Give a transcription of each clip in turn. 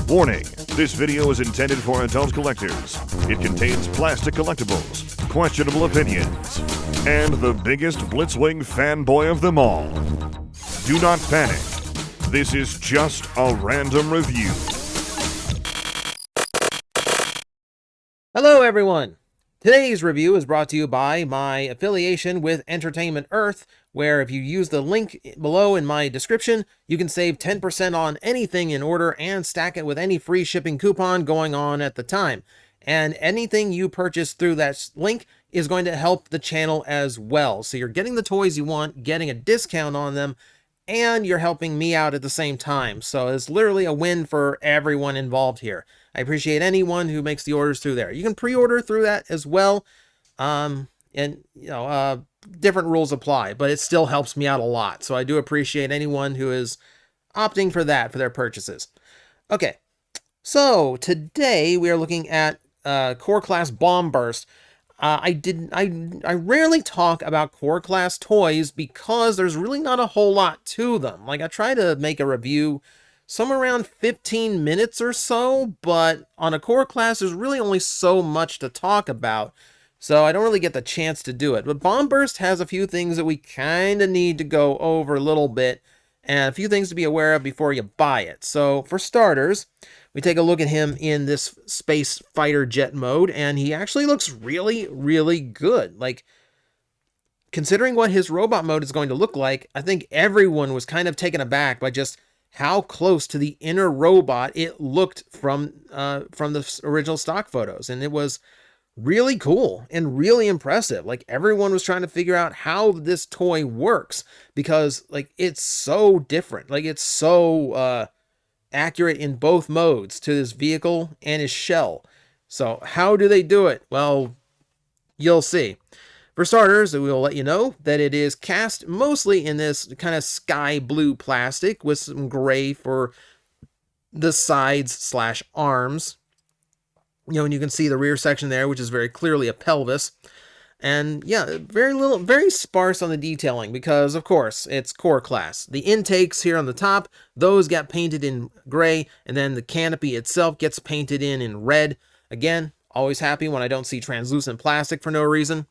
Warning, this video is intended for adult collectors. It contains plastic collectibles, questionable opinions, and the biggest Blitzwing fanboy of them all. Do not panic. This is just a random review. Hello everyone! Today's review is brought to you by my affiliation with Entertainment Earth, where if you use the link below in my description, you can save 10% on anything in order and stack it with any free shipping coupon going on at the time. And anything you purchase through that link is going to help the channel as well. So you're getting the toys you want, getting a discount on them, and you're helping me out at the same time. So it's literally a win for everyone involved here. I appreciate anyone who makes the orders through there. You can pre-order through that as well. Different rules apply, but it still helps me out a lot. So I do appreciate anyone who is opting for that for their purchases. Okay, so today we are looking at Core Class Bomb Burst. I rarely talk about Core Class toys because there's really not a whole lot to them. Like, I try to make a review somewhere around 15 minutes or so, but on a Core Class, there's really only so much to talk about, so I don't really get the chance to do it. But Bomb Burst has a few things that we kind of need to go over a little bit, and a few things to be aware of before you buy it. So, for starters, we take a look at him in this space fighter jet mode, and he actually looks really, really good. Like, considering what his robot mode is going to look like, I think everyone was kind of taken aback by just how close to the inner robot it looked from the original stock photos. And it was really cool and really impressive. Like, everyone was trying to figure out how this toy works because, like, it's so different. Like, it's so accurate in both modes to his vehicle and his shell. So how do they do it? Well, you'll see. For starters, we will let you know that it is cast mostly in this kind of sky blue plastic with some gray for the sides / arms. And you can see the rear section there, which is very clearly a pelvis. And yeah, very sparse on the detailing because, of course, it's Core Class. The intakes here on the top, those got painted in gray, and then the canopy itself gets painted in red. Again, always happy when I don't see translucent plastic for no reason.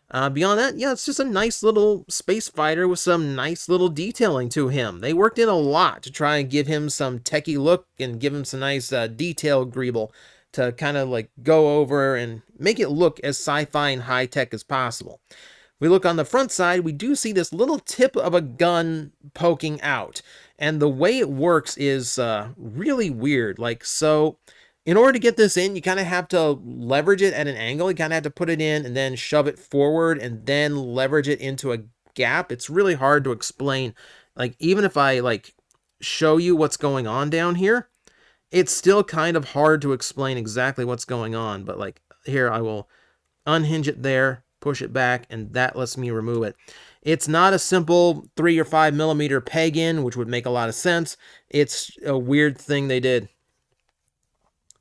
Beyond that, yeah, it's just a nice little space fighter with some nice little detailing to him. They worked in a lot to try and give him some techie look and give him some nice detail greeble to kind of like go over and make it look as sci-fi and high-tech as possible. We look on the front side, we do see this little tip of a gun poking out. And the way it works is really weird. Like, so in order to get this in, you kind of have to leverage it at an angle. You kind of have to put it in and then shove it forward and then leverage it into a gap. It's really hard to explain. Like, even if I like show you what's going on down here, it's still kind of hard to explain exactly what's going on. But like here, I will unhinge it there, push it back, and that lets me remove it. It's not a simple 3 or 5 millimeter peg in, which would make a lot of sense. It's a weird thing they did.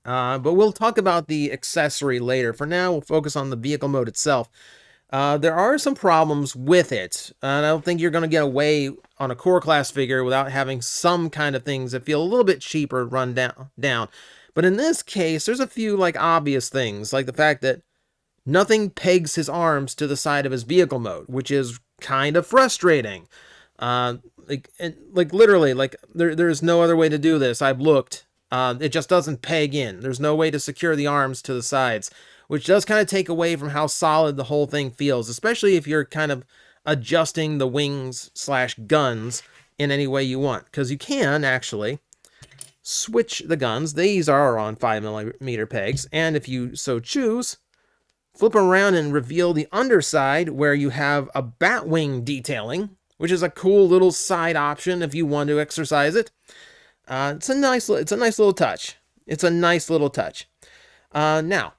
But we'll talk about the accessory later. For now, we'll focus on the vehicle mode itself. There are some problems with it, and I don't think you're going to get away on a Core Class figure without having some kind of things that feel a little bit cheap or run down. But in this case, there's a few like obvious things, like the fact that nothing pegs his arms to the side of his vehicle mode, which is kind of frustrating. Literally, there's no other way to do this. I've looked. It just doesn't peg in. There's no way to secure the arms to the sides, which does kind of take away from how solid the whole thing feels, especially if you're kind of adjusting the wings / guns in any way you want, because you can actually switch the guns. These are on 5 millimeter pegs, and if you so choose, flip around and reveal the underside where you have a bat wing detailing, which is a cool little side option if you want to exercise it. It's a nice little touch. It's a nice little touch. Now,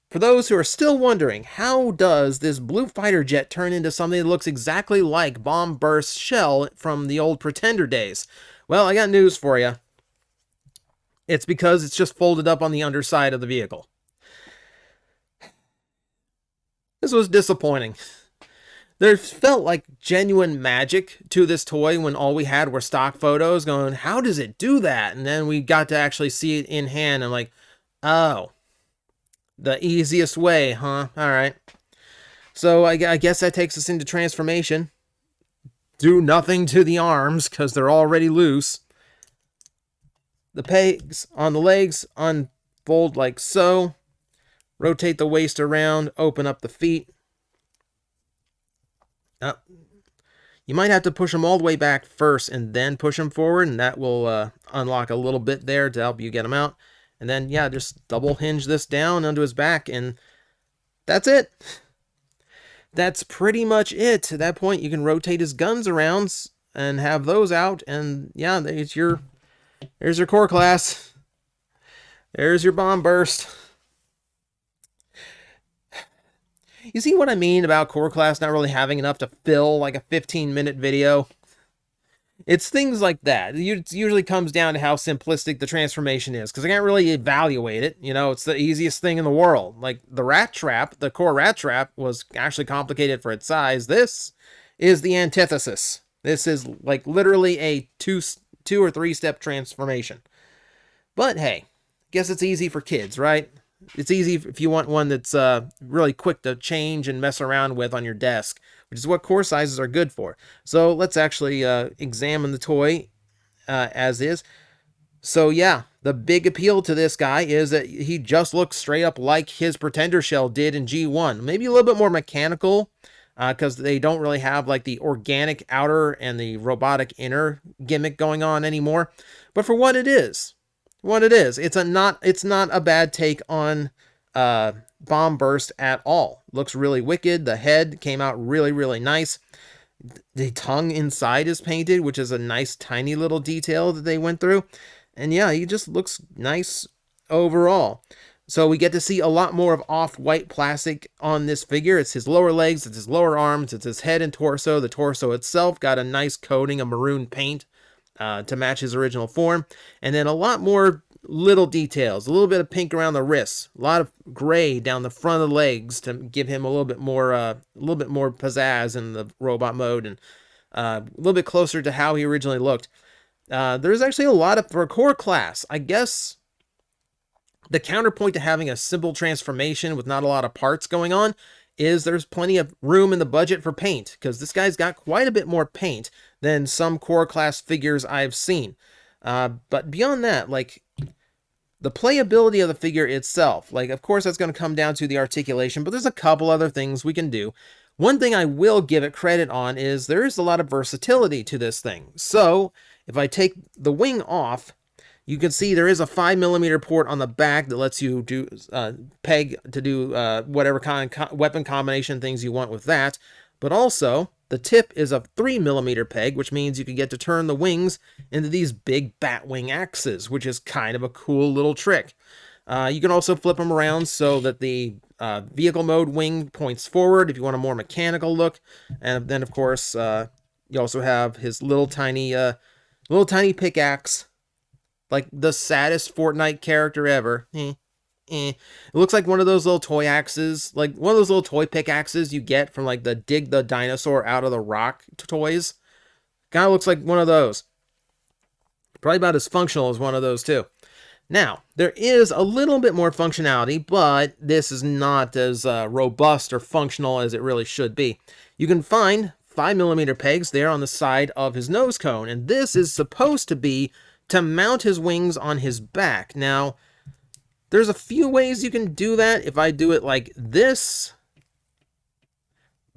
for those who are still wondering, how does this blue fighter jet turn into something that looks exactly like Bomb Burst's shell from the old Pretender days? Well, I got news for you. It's because it's just folded up on the underside of the vehicle. This was disappointing. There felt like genuine magic to this toy when all we had were stock photos going, how does it do that? And then we got to actually see it in hand and like, oh, the easiest way, huh? All right. So I guess that takes us into transformation. Do nothing to the arms because they're already loose. The pegs on the legs unfold like so. Rotate the waist around, open up the feet. You might have to push them all the way back first and then push them forward, and that will unlock a little bit there to help you get them out. And then, yeah, just double hinge this down onto his back, and that's it. That's pretty much it. At that point, you can rotate his guns around and have those out, and yeah, there's your core class. There's your bomb burst. You see what I mean about core class not really having enough to fill like a 15-minute video? It's things like that. It usually comes down to how simplistic the transformation is, because I can't really evaluate it. You know, it's the easiest thing in the world. Like the rat trap, the core rat trap was actually complicated for its size. This is the antithesis. This is like literally a two or three step transformation. But hey, guess it's easy for kids, right? It's easy if you want one that's really quick to change and mess around with on your desk, which is what core sizes are good for. So let's actually examine the toy as is. So yeah, the big appeal to this guy is that he just looks straight up like his Pretender shell did in G1. Maybe a little bit more mechanical, because they don't really have like the organic outer and the robotic inner gimmick going on anymore. But for what it is, it's not a bad take on Bomb Burst at all. Looks really wicked. The head came out really, really nice. The tongue inside is painted, which is a nice tiny little detail that they went through. And yeah, he just looks nice overall. So we get to see a lot more of off-white plastic on this figure. It's his lower legs, it's his lower arms, it's his head and torso. The torso itself got a nice coating of maroon paint to match his original form. And then a lot more little details, a little bit of pink around the wrists, a lot of gray down the front of the legs to give him a little bit more pizzazz in the robot mode, and a little bit closer to how he originally looked. There's actually a lot of, for a core class, I guess the counterpoint to having a simple transformation with not a lot of parts going on is there's plenty of room in the budget for paint, because this guy's got quite a bit more paint than some core class figures I've seen. But beyond that, like the playability of the figure itself, like of course that's going to come down to the articulation, but there's a couple other things we can do. One thing I will give it credit on is there is a lot of versatility to this thing. So if I take the wing off, you can see there is a 5mm port on the back that lets you do peg to do whatever kind of weapon combination things you want with that. But also, the tip is a 3mm peg, which means you can get to turn the wings into these big bat wing axes, which is kind of a cool little trick. You can also flip them around so that the vehicle mode wing points forward if you want a more mechanical look. And then, of course, you also have his little tiny pickaxe, like the saddest Fortnite character ever. It looks like one of those little toy axes, like one of those little toy pickaxes you get from like the dig the dinosaur out of the rock toys. Kind of looks like one of those. Probably about as functional as one of those too. Now, there is a little bit more functionality, but this is not as robust or functional as it really should be. You can find 5mm pegs there on the side of his nose cone, and this is supposed to be to mount his wings on his back. Now, there's a few ways you can do that. If I do it like this,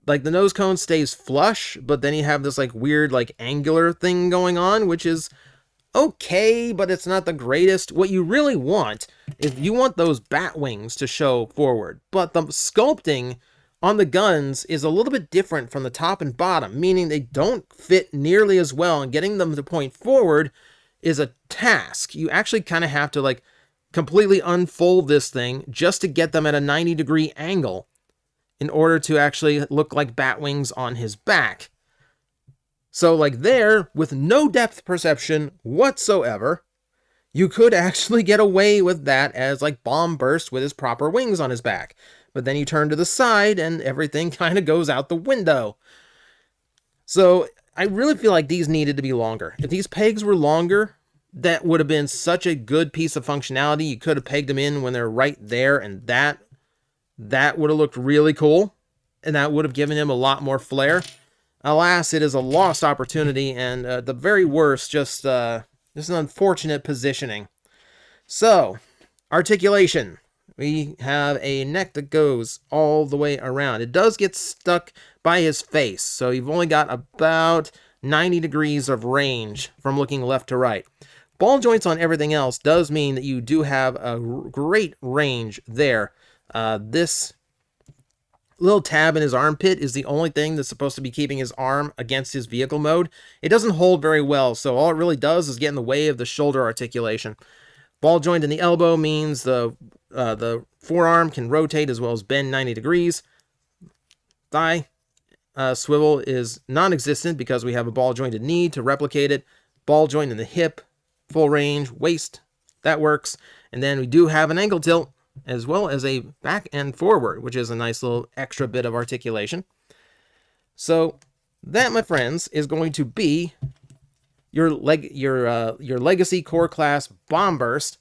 like the nose cone stays flush, but then you have this like weird like angular thing going on, which is okay, but it's not the greatest. What you really want is you want those bat wings to show forward, but the sculpting on the guns is a little bit different from the top and bottom, meaning they don't fit nearly as well, and getting them to point forward is a task. You actually kind of have to like completely unfold this thing just to get them at a 90-degree angle in order to actually look like bat wings on his back. So like there, with no depth perception whatsoever, you could actually get away with that as like Bomb Burst with his proper wings on his back. but then you turn to the side and everything kind of goes out the window. So I really feel like these needed to be longer. If these pegs were longer, that would have been such a good piece of functionality. You could have pegged them in when they're right there, and that would have looked really cool, and that would have given him a lot more flair. Alas, it is a lost opportunity, and the very worst, just an unfortunate positioning. So, articulation. We have a neck that goes all the way around. It does get stuck by his face, so you've only got about 90 degrees of range from looking left to right. Ball joints on everything else does mean that you do have a great range there. This little tab in his armpit is the only thing that's supposed to be keeping his arm against his vehicle mode. It doesn't hold very well, so all it really does is get in the way of the shoulder articulation. Ball joint in the elbow means the forearm can rotate as well as bend 90 degrees. Thigh swivel is non-existent because we have a ball jointed knee to replicate it. Ball joint in the hip, full range, waist, that works. And then we do have an ankle tilt as well as a back and forward, which is a nice little extra bit of articulation. So that, my friends, is going to be your legacy core class bomb burst,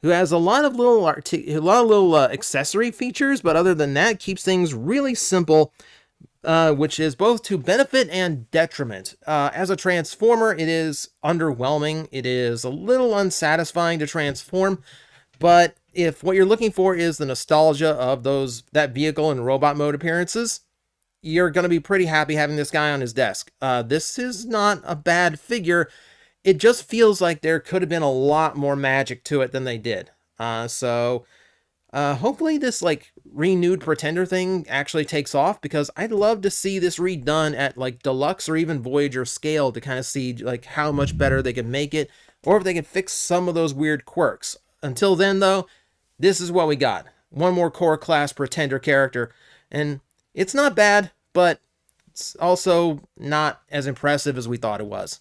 who has a lot of little accessory features, but other than that, keeps things really simple, which is both to benefit and detriment. As a transformer, it is underwhelming. It is a little unsatisfying to transform, but if what you're looking for is the nostalgia of that vehicle and robot mode appearances, you're going to be pretty happy having this guy on his desk. This is not a bad figure. It just feels like there could have been a lot more magic to it than they did. So hopefully this renewed Pretender thing actually takes off, because I'd love to see this redone at Deluxe or even Voyager scale to kind of see how much better they can make it, or if they can fix some of those weird quirks. Until then, though, this is what we got. One more core class Pretender character, and it's not bad, but it's also not as impressive as we thought it was.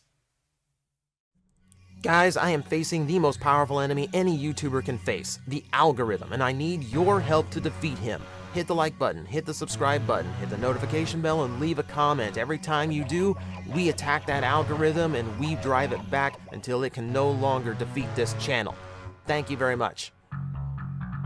Guys, I am facing the most powerful enemy any YouTuber can face, the algorithm, and I need your help to defeat him. Hit the like button, hit the subscribe button, hit the notification bell, and leave a comment. Every time you do, we attack that algorithm and we drive it back until it can no longer defeat this channel. Thank you very much.